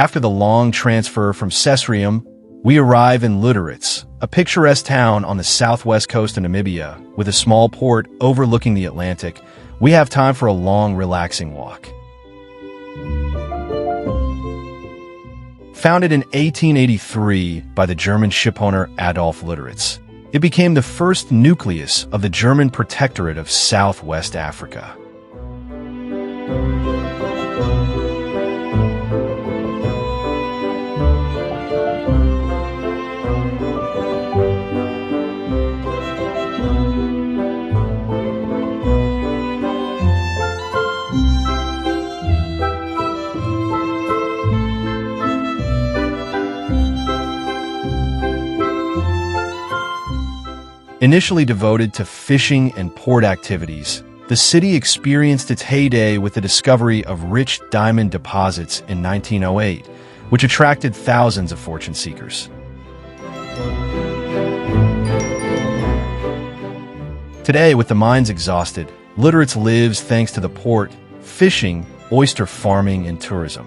After the long transfer from Sesriem, we arrive in Luderitz, a picturesque town on the southwest coast of Namibia, with a small port overlooking the Atlantic. We have time for a long, relaxing walk. Founded in 1883 by the German shipowner Adolf Lüderitz, it became the first nucleus of the German protectorate of Southwest Africa. Initially devoted to fishing and port activities, the city experienced its heyday with the discovery of rich diamond deposits in 1908, which attracted thousands of fortune seekers. Today, with the mines exhausted, Luderitz lives thanks to the port, fishing, oyster farming, and tourism.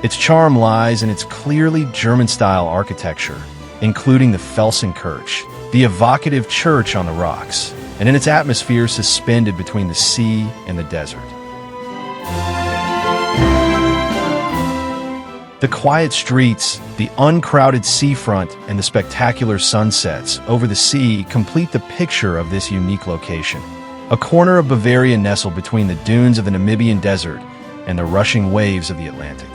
Its charm lies in its clearly German-style architecture, including the Felsenkirche, the evocative church on the rocks, and in its atmosphere suspended between the sea and the desert. The quiet streets, the uncrowded seafront, and the spectacular sunsets over the sea complete the picture of this unique location. A corner of Bavaria nestled between the dunes of the Namibian desert and the rushing waves of the Atlantic.